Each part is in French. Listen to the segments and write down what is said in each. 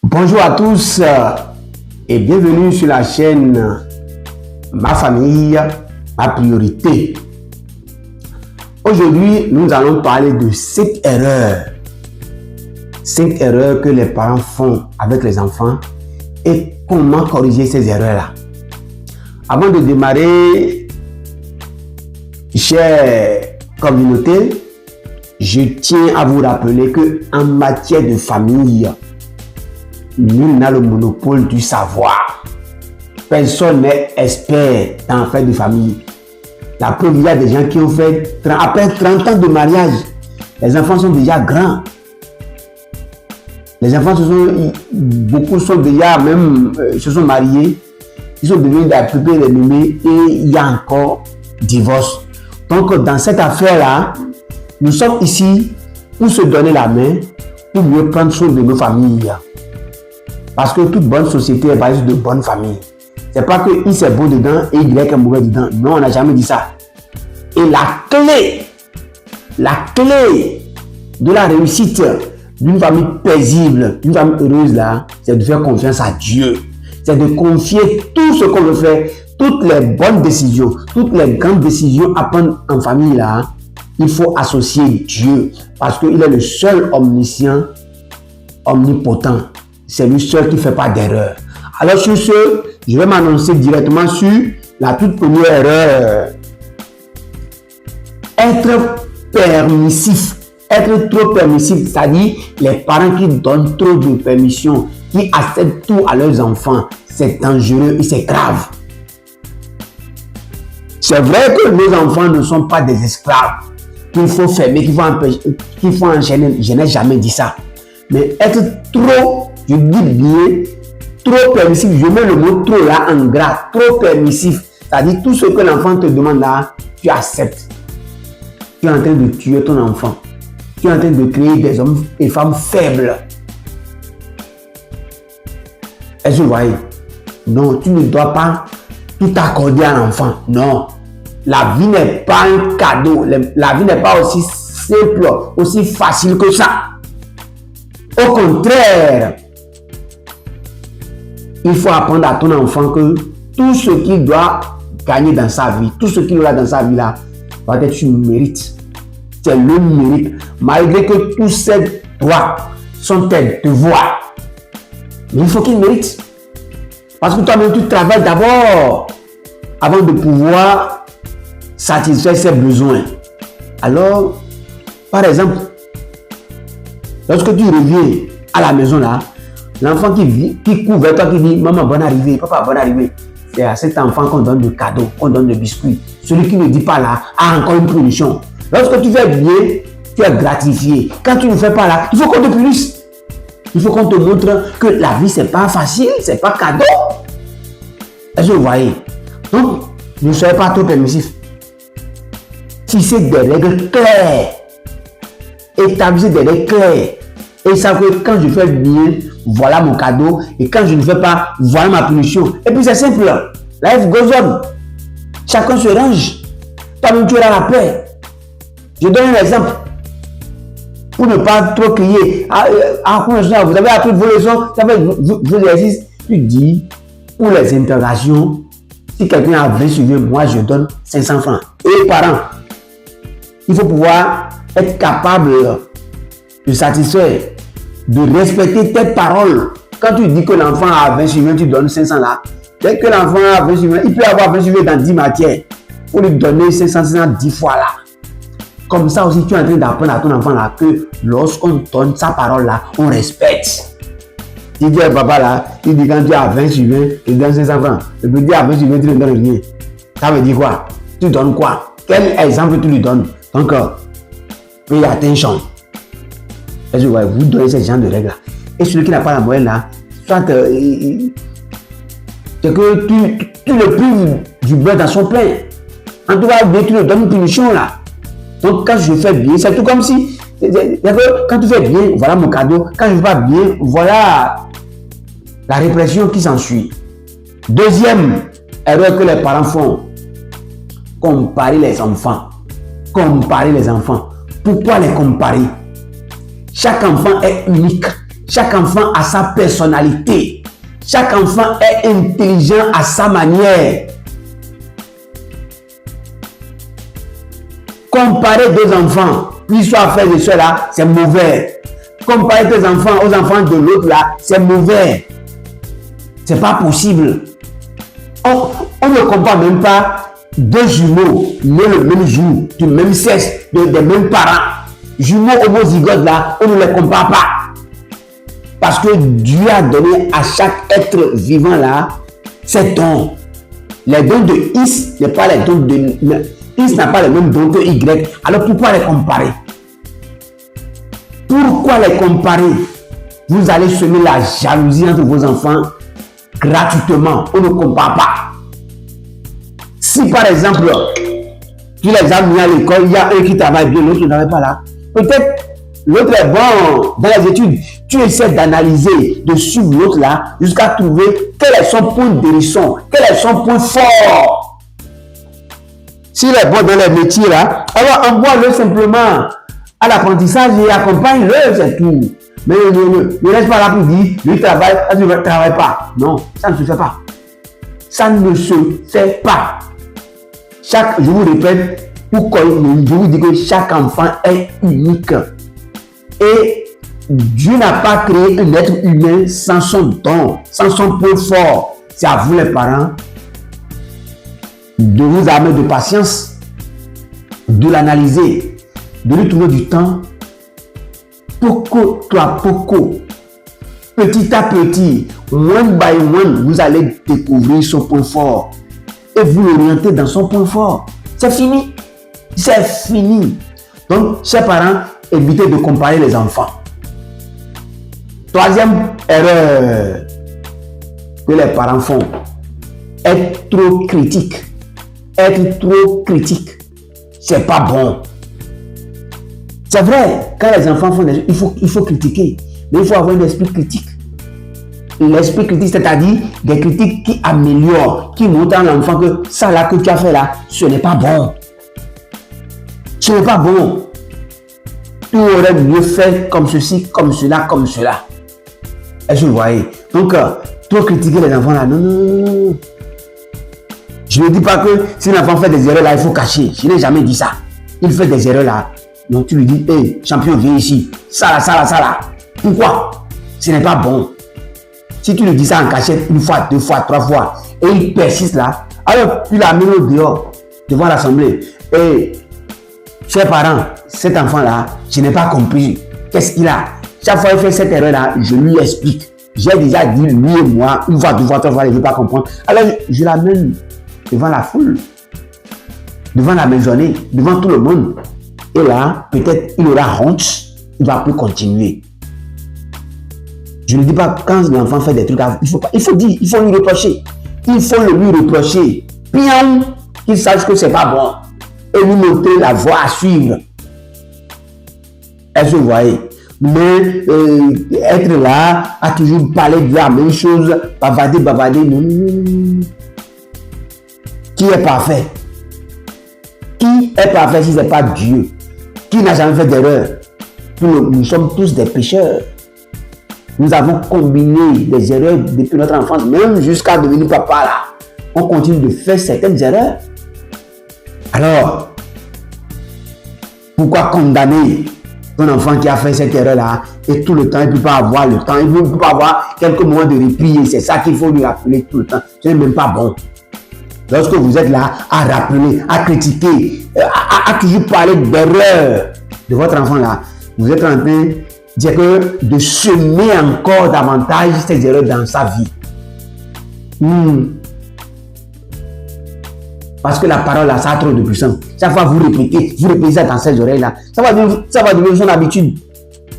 Bonjour à tous et bienvenue sur la chaîne Ma famille, ma priorité. Aujourd'hui, nous allons parler de 5 erreurs. 5 erreurs que les parents font avec les enfants et comment corriger ces erreurs-là. Avant de démarrer, chère communauté, je tiens à vous rappeler qu'en matière de famille, nul n'a le monopole du savoir. Personne n'est expert dans l'affaire de famille. La preuve, il y a des gens qui ont fait, après 30 ans de mariage, les enfants sont déjà grands. Les enfants, beaucoup sont déjà même, se sont mariés. Ils sont devenus des pépés, des mémés et il y a encore divorce. Donc, dans cette affaire-là, nous sommes ici pour se donner la main, pour mieux prendre soin de nos familles. Parce que toute bonne société est basée sur de bonnes familles. C'est pas que I c'est beau dedans et Y est mauvais dedans. Non, on n'a jamais dit ça. Et la clé de la réussite d'une famille paisible, d'une famille heureuse là, c'est de faire confiance à Dieu. C'est de confier tout ce qu'on veut faire, toutes les bonnes décisions, toutes les grandes décisions à prendre en famille là. Il faut associer Dieu parce qu'il est le seul omniscient, omnipotent. C'est lui seul qui ne fait pas d'erreur. Alors sur ce, je vais m'annoncer directement sur la toute première erreur. Être permissif. Être trop permissif, c'est-à-dire les parents qui donnent trop de permission, qui acceptent tout à leurs enfants. C'est dangereux et c'est grave. C'est vrai que nos enfants ne sont pas des esclaves, qu'il faut fermer, qu'il faut empêcher, qu'il faut enchaîner. Je n'ai jamais dit ça. Mais être trop, je dis bien, trop permissif, je mets le mot trop là en gras, trop permissif. C'est-à-dire tout ce que l'enfant te demande là, tu acceptes. Tu es en train de tuer ton enfant. Tu es en train de créer des hommes et femmes faibles. Est-ce que vous voyez? Non, tu ne dois pas tout accorder à l'enfant. Non. La vie n'est pas un cadeau. La vie n'est pas aussi simple, aussi facile que ça. Au contraire, il faut apprendre à ton enfant que tout ce qu'il doit gagner dans sa vie, tout ce qu'il aura dans sa vie là, va être sur le mérite. C'est le mérite. Malgré que tous ces droits sont tes devoirs. Mais il faut qu'il mérite. Parce que toi-même, tu travailles d'abord avant de pouvoir satisfaire ses besoins. Alors, par exemple, lorsque tu reviens à la maison là, l'enfant qui court vers toi, qui dit « Maman, bonne arrivée, papa, bonne arrivée », c'est à cet enfant qu'on donne des cadeaux, qu'on donne des biscuits. Celui qui ne dit pas là a encore une punition. Lorsque tu fais bien, tu es gratifié. Quand tu ne fais pas là, il faut qu'on te punisse. Il faut qu'on te montre que la vie, c'est pas facile, c'est pas cadeau. Est-ce que vous voyez? Donc, ne soyez pas trop permissif. Fixez des règles claires. Établissez des règles claires. Et savez que quand je fais bien, voilà mon cadeau. Et quand je ne fais pas, voilà ma punition. Et puis c'est simple. Life goes on. Chacun se range. Toi-même, tu auras la paix. Je donne un exemple. Pour ne pas trop crier. Vous avez appris vos leçons, vous avez vos exercices. Tu dis, pour les interrogations, si quelqu'un a 20 suivis, moi je donne 500 francs. Et parents, il faut pouvoir être capable de satisfaire, de respecter tes paroles. Quand tu dis que l'enfant a 20 suivis, tu donnes 500 là. Dès que l'enfant a 20 suivis, il peut avoir 20 suivis dans 10 matières. Pour lui donner 500 10 fois là. Comme ça aussi, tu es en train d'apprendre à ton enfant là que lorsqu'on donne sa parole là, on respecte. Il dit à papa là, il dit quand tu as 20 suivis, il donne 500 francs. Le petit a 20 suivis, tu ne donnes rien. Ça veut dire quoi? Tu donnes quoi? Quel exemple tu lui donnes? Donc, pay attention. Est-ce que vous donnez ce genre de règles là? Et celui qui n'a pas la moyenne là, soit c'est que tu le prives du beurre dans son plein. En tout cas, tu le donnes une punition là. Donc, quand je fais bien, c'est tout comme si, quand tu fais bien, voilà mon cadeau. Quand je ne fais pas bien, voilà la répression qui s'ensuit. Deuxième erreur que les parents font, comparer les enfants. Comparer les enfants. Pourquoi les comparer? Chaque enfant est unique. Chaque enfant a sa personnalité. Chaque enfant est intelligent à sa manière. Comparer deux enfants, puis soit frère et soeur là, c'est mauvais. Comparer tes enfants aux enfants de l'autre là, c'est mauvais. C'est pas possible. On ne compare même pas deux jumeaux nés le même jour, du même sexe, des mêmes parents. Jumeaux homozygotes là, on ne les compare pas. Parce que Dieu a donné à chaque être vivant là ses dons. Les dons de Is n'est pas les dons de Is n'a pas les mêmes dons que Y. Alors pourquoi les comparer? Pourquoi les comparer? Vous allez semer la jalousie entre vos enfants gratuitement. On ne compare pas. Si par exemple, tu les as mis à l'école, il y a un qui travaille bien, l'autre ne travaille pas là. Peut-être l'autre est bon dans les études. Tu essaies d'analyser, de suivre l'autre là, jusqu'à trouver quel est son point de guérison, quel est son point fort. S'il est bon dans les métiers là, alors envoie-le simplement à l'apprentissage et accompagne-le, c'est tout. Mais ne reste pas là pour dire, lui travaille, tu ne travailles pas. Non, ça ne se fait pas. Ça ne se fait pas. Je vous répète, je vous dis que chaque enfant est unique. Et Dieu n'a pas créé un être humain sans son don, sans son point fort. C'est à vous les parents de vous armer de patience, de l'analyser, de lui trouver du temps. Poco à poco, petit à petit, one by one, vous allez découvrir son point fort et vous l'orienter dans son point fort. C'est fini. C'est fini. Donc, chers parents, évitez de comparer les enfants. Troisième erreur que les parents font, être trop critique. Être trop critique, c'est pas bon. C'est vrai, quand les enfants font des choses, il faut critiquer, mais il faut avoir un esprit critique. L'esprit critique, c'est-à-dire des critiques qui améliorent, qui montrent à l'enfant que ça là que tu as fait là, ce n'est pas bon. Ce n'est pas bon. Tu aurais mieux fait comme ceci, comme cela, comme cela. Est-ce que vous voyez? Donc, trop critiquer les enfants là, non. Je ne dis pas que si l'enfant fait des erreurs là, il faut cacher. Je n'ai jamais dit ça. Il fait des erreurs là. Donc tu lui dis, hey, champion, viens ici. Ça là. Pourquoi? Ce n'est pas bon. Si tu lui dis ça en cachette une fois, deux fois, trois fois, et il persiste là, alors tu l'amènes au dehors, devant l'assemblée. Et chers parents, cet enfant là, je n'ai pas compris. Qu'est-ce qu'il a? Chaque fois qu'il fait cette erreur là, je lui explique. J'ai déjà dit, lui et moi, une fois, deux fois, trois fois, il ne veut pas comprendre. Alors je l'amène devant la foule, devant la maisonnée, devant tout le monde. Et là, peut-être il aura honte, il ne va plus continuer. Je ne dis pas quand l'enfant fait des trucs, il faut dire, il faut lui reprocher. Il faut le lui reprocher. Bien qu'il sache que ce n'est pas bon. Et lui montrer la voie à suivre. Est-ce que vous voyez? Mais être là, à toujours parler de la même chose, bavarder, non. Qui est parfait? Qui est parfait si ce n'est pas Dieu? Qui n'a jamais fait d'erreur? Nous sommes tous des pécheurs. Nous avons combiné des erreurs depuis notre enfance, même jusqu'à devenir papa là. On continue de faire certaines erreurs. Alors, pourquoi condamner un enfant qui a fait cette erreur là et tout le temps, il ne peut pas avoir le temps, il ne peut pas avoir quelques moments de répit, c'est ça qu'il faut lui rappeler tout le temps. Ce n'est même pas bon. Lorsque vous êtes là à rappeler, à critiquer, à toujours parler d'erreur de votre enfant là, vous êtes en train de semer encore davantage ces erreurs dans sa vie. Parce que la parole là, ça a trop de puissance. Chaque fois vous répétez ça dans ses oreilles là, ça va devenir son habitude.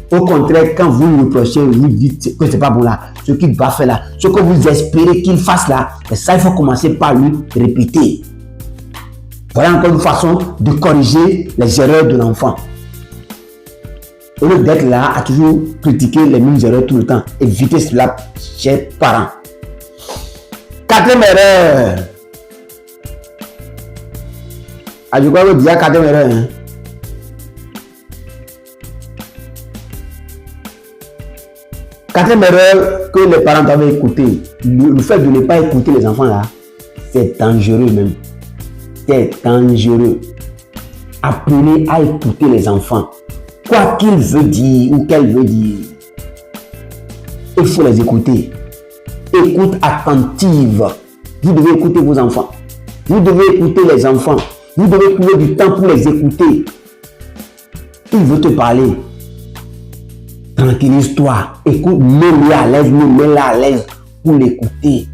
Au contraire, quand vous lui reprochez, vous dites que c'est pas bon là, ce qu'il doit faire là, ce que vous espérez qu'il fasse là, et ça il faut commencer par lui répéter. Voilà encore une façon de corriger les erreurs de l'enfant. Au lieu d'être là à toujours critiquer les mêmes erreurs tout le temps, évitez cela, chers parents. Quatrième erreur. Je crois que déjà quatrième erreur. quatrième erreur que les parents doivent écouter, le fait de ne pas écouter les enfants là, c'est dangereux même. C'est dangereux. Apprenez à écouter les enfants. Quoi qu'il veut dire ou qu'elle veut dire, il faut les écouter. Écoute attentive. Vous devez écouter vos enfants. Vous devez écouter les enfants. Vous devez trouver du temps pour les écouter. Il veut te parler. Tranquillise-toi. Écoute, mets-le à l'aise, mets-le à l'aise pour l'écouter.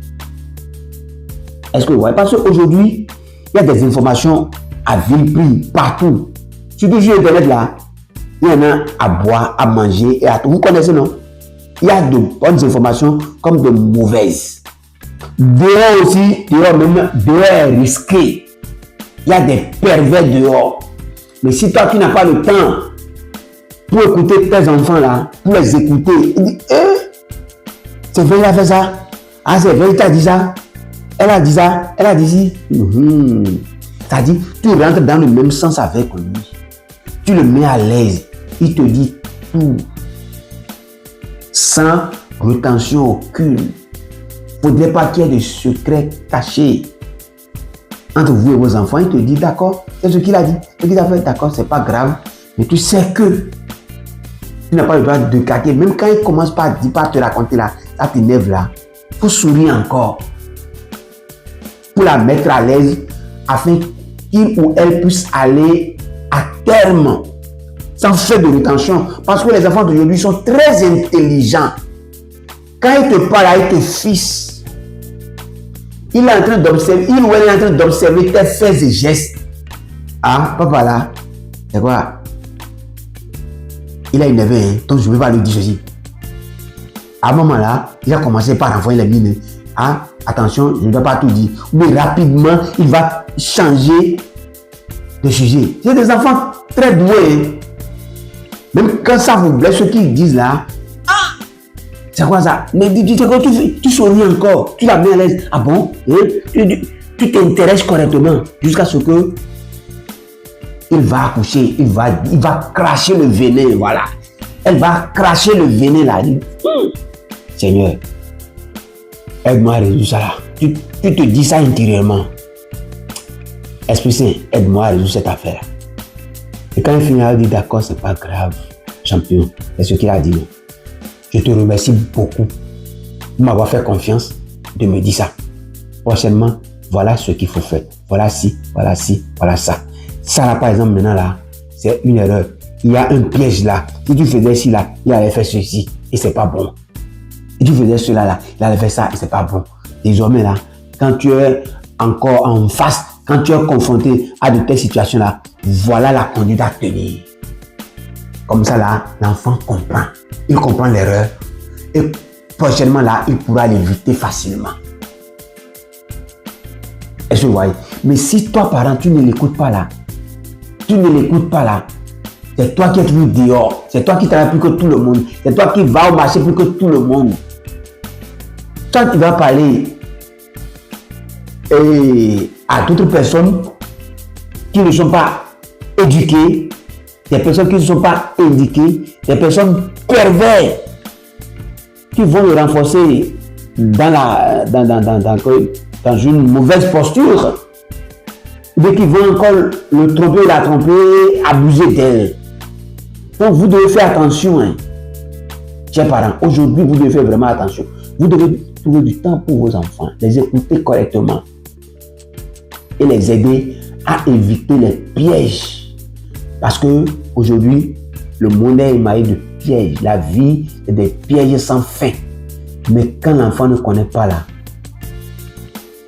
Est-ce que vous voyez? Parce qu'aujourd'hui, il y a des informations à vil prix partout. Surtout sur Internet là, il y en a à boire, à manger et à tout. Vous connaissez, non? Il y a de bonnes informations comme de mauvaises. Dehors aussi, dehors même, dehors est risqué. Il y a des pervers dehors. Mais si toi qui n'as pas le temps pour écouter tes enfants là, pour les écouter, il dit, c'est vrai, il a fait ça. Ah, c'est vrai, il t'a dit ça. Elle a dit ça, elle a dit ci. C'est-à-dire, tu rentres dans le même sens avec lui. Tu le mets à l'aise. Il te dit tout. Sans rétention aucune. Il ne faudrait pas qu'il y ait de secrets cachés entre vous et vos enfants. Il te dit, d'accord, c'est ce qu'il a dit. Ce qu'il a fait, d'accord, c'est pas grave. Mais tu sais que tu n'as pas le droit de cacher. Même quand il commence par te raconter là, ça t'énerve là. Il faut sourire encore. Pour la mettre à l'aise afin qu'il ou elle puisse aller à terme sans faire de rétention. Parce que les enfants d'aujourd'hui sont très intelligents. Quand ils te parlent, ils te fixent. Il est en train d'observer, il ou elle est en train d'observer tes faits et gestes. Ah, papa là, c'est quoi? Il a énervé, hein? Donc je ne vais pas lui dire ceci. À un moment là, il a commencé par envoyer les mines. Ah, attention, je ne vais pas tout dire. Mais rapidement, il va changer de sujet. C'est des enfants très doués. Même quand ça vous blesse, ce qu'ils disent là, ah, c'est quoi ça? Mais tu souris encore, tu la mets à l'aise. Ah bon? Tu t'intéresses correctement jusqu'à ce que il va accoucher, il va cracher le venin, voilà. Elle va cracher le venin là. Seigneur, aide-moi à résoudre ça là. Tu te dis ça intérieurement. Esprit Saint, aide-moi à résoudre cette affaire. Et quand il finira, il dit d'accord, c'est pas grave, champion. C'est ce qu'il a dit. Non. Je te remercie beaucoup de m'avoir fait confiance, de me dire ça. Prochainement, voilà ce qu'il faut faire. Voilà ci, voilà ci, voilà ça. Ça là, par exemple, maintenant là, c'est une erreur. Il y a un piège là. Si tu faisais ci là, il allait faire ceci et c'est pas bon. Si tu faisais cela là, il allait faire ça et c'est pas bon. Désormais là, quand tu es encore en face, quand tu es confronté à de telles situations là, voilà la conduite à tenir. Comme ça là, l'enfant comprend. Il comprend l'erreur et prochainement là, il pourra l'éviter facilement. Est-ce que vous voyez? Mais si toi, parent, tu ne l'écoutes pas là, c'est toi qui es toujours dehors, c'est toi qui travailles plus que tout le monde, c'est toi qui vas au marché plus que tout le monde. Quand tu vas parler à d'autres personnes qui ne sont pas éduquées, des personnes qui ne sont pas éduquées, des personnes perverses qui vont le renforcer dans une mauvaise posture, mais qui vont encore le tromper, la tromper, abuser d'elle. Donc vous devez faire attention, hein. Chers parents, aujourd'hui vous devez faire vraiment attention. Vous devez trouver du temps pour vos enfants, les écouter correctement et les aider à éviter les pièges. Parce que aujourd'hui, le monde est émaillé de pièges. La vie est des pièges sans fin. Mais quand l'enfant ne connaît pas là,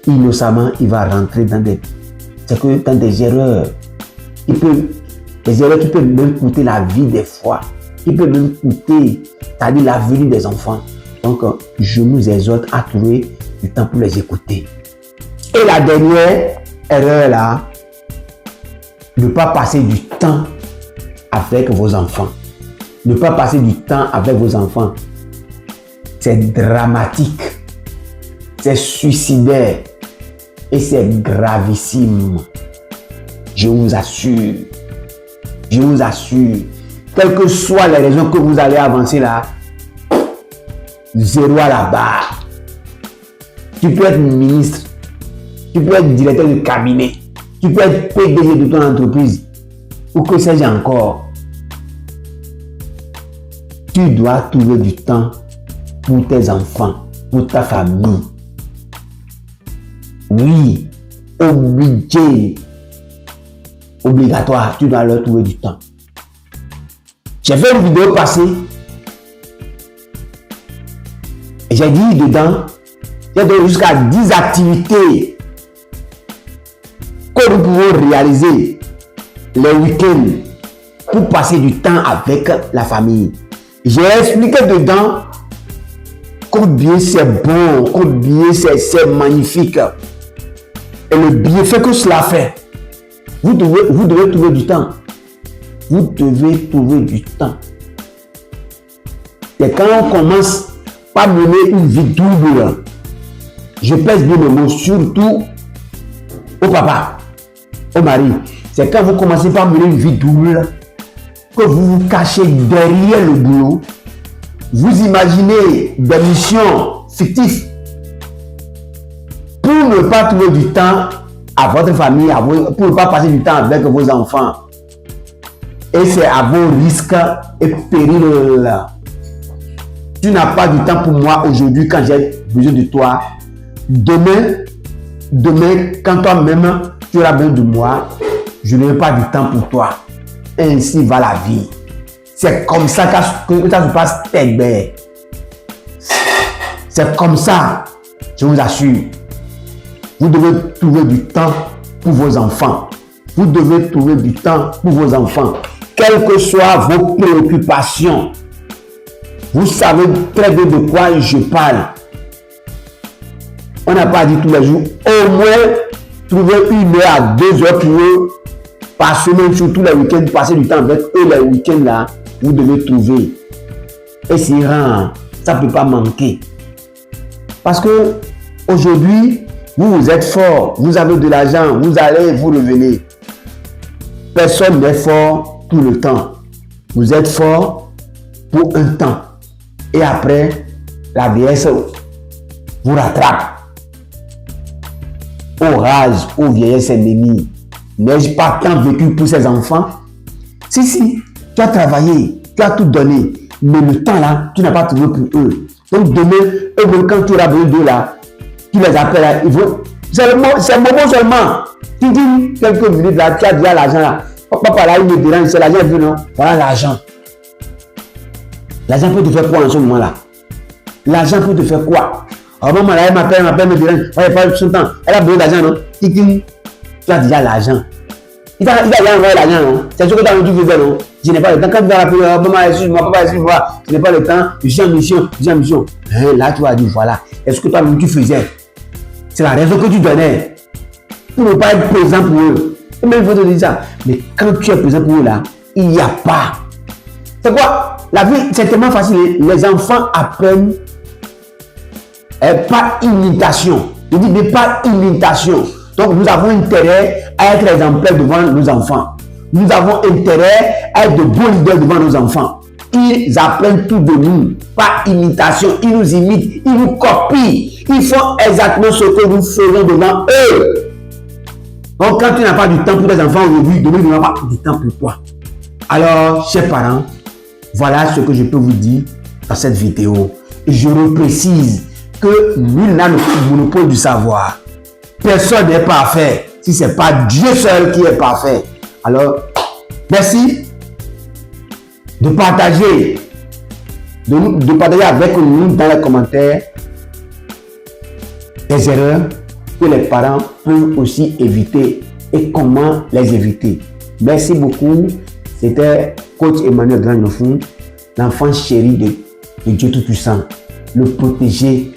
innocemment, il va rentrer dans des erreurs. Des erreurs qui peuvent même coûter la vie des fois. Qui peuvent même coûter, c'est-à-dire l'avenir des enfants. Donc, je nous exhorte à trouver du temps pour les écouter. Et la dernière erreur là, ne pas passer du temps avec vos enfants. Ne pas passer du temps avec vos enfants. C'est dramatique. C'est suicidaire. Et c'est gravissime. Je vous assure. Je vous assure. Quelles que soient les raisons que vous allez avancer là, 0 à la barre. Tu peux être ministre, tu peux être directeur de cabinet, tu peux être PDG de ton entreprise, ou que sais-je encore. Tu dois trouver du temps pour tes enfants, pour ta famille. Oui, obligatoire, tu dois leur trouver du temps. J'ai fait une vidéo passée et j'ai dit dedans, j'ai donné jusqu'à 10 activités que nous pouvons réaliser les week-ends pour passer du temps avec la famille. J'ai expliqué dedans combien c'est bon, combien c'est magnifique. Et le bienfait que cela fait. Vous devez trouver du temps. Vous devez trouver du temps. C'est quand on commence par mener une vie double. Je pèse bien le mot, surtout au papa, au mari. C'est quand vous commencez par mener une vie double que vous vous cachez derrière le boulot. Vous imaginez des missions fictives pour ne pas trouver du temps à votre famille, pour ne pas passer du temps avec vos enfants. Et c'est à vos risques et périls. Tu n'as pas du temps pour moi aujourd'hui quand j'ai besoin de toi. Demain, quand toi-même tu auras besoin de moi, je n'aurai pas du temps pour toi. Ainsi va la vie. C'est comme ça que ça se passe, Tegbe. C'est comme ça, je vous assure. Vous devez trouver du temps pour vos enfants. Vous devez trouver du temps pour vos enfants. Quelles que soient vos préoccupations, vous savez très bien de quoi je parle. On n'a pas dit tous les jours. Au moins, trouver 1 heure à 2 heures pour eux par semaine, surtout les week-ends, passer du temps avec eux les week-ends là, vous devez trouver. Et c'est rare, ça ne peut pas manquer. Parce que aujourd'hui, vous êtes fort, vous avez de l'argent, vous allez, vous revenez. Personne n'est fort tout le temps. Vous êtes fort pour un temps. Et après, la vieillesse vous rattrape. Orage, ô vieillesse ennemie. N'ai-je pas tant vécu pour ces enfants? Si, tu as travaillé, tu as tout donné. Mais le temps là, tu n'as pas trouvé pour eux. Donc demain, eux, quand tu auras besoin d'eux là, tu les appelles là, ils vont. C'est le moment seulement. Tu dis quelques minutes là, tu as déjà l'argent là. Papa là, il me dérange, c'est l'argent vu, non? Voilà l'argent. L'argent peut te faire quoi en ce moment là? L'argent peut te faire quoi? Alors maman là, elle m'appelle, me dérange. Elle n'a pas son temps. Elle a besoin d'argent, non? Tu as déjà l'argent. Il t'a déjà envoyé l'argent, non? C'est ce que tu as dit, non? Je n'ai pas le temps. Quand tu vas rappeler, maman, excuse-moi, papa, excuse-moi, je n'ai pas le temps, je suis en mission, Là, tu vas dire, voilà. Est-ce que toi-même tu faisais? C'est la raison que tu donnais. Pour ne pas être présent pour eux. Et même il faut te dire ça. Mais quand tu es présent pour eux là, il n'y a pas. C'est quoi? La vie, c'est tellement facile. Les enfants apprennent par imitation. Je dis, mais par imitation. Donc, nous avons intérêt à être exemplaires devant nos enfants. Nous avons intérêt à être de bons leaders devant nos enfants. Ils apprennent tout de nous, par imitation. Ils nous imitent, ils nous copient. Ils font exactement ce que nous faisons devant eux. Donc, quand tu n'as pas du temps pour tes enfants aujourd'hui, demain, tu n'auras pas du temps pour toi. Alors, chers parents, voilà ce que je peux vous dire dans cette vidéo. Et je reprécise que nul n'a le monopole du savoir. Personne n'est parfait si ce n'est pas Dieu seul qui est parfait. Alors, merci de partager, de partager avec nous dans les commentaires des erreurs que les parents peuvent aussi éviter et comment les éviter. Merci beaucoup. C'était coach Emmanuel Grand-Nofou, l'enfant chéri de Dieu Tout-Puissant, le protégé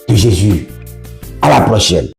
de Jésus. À la prochaine.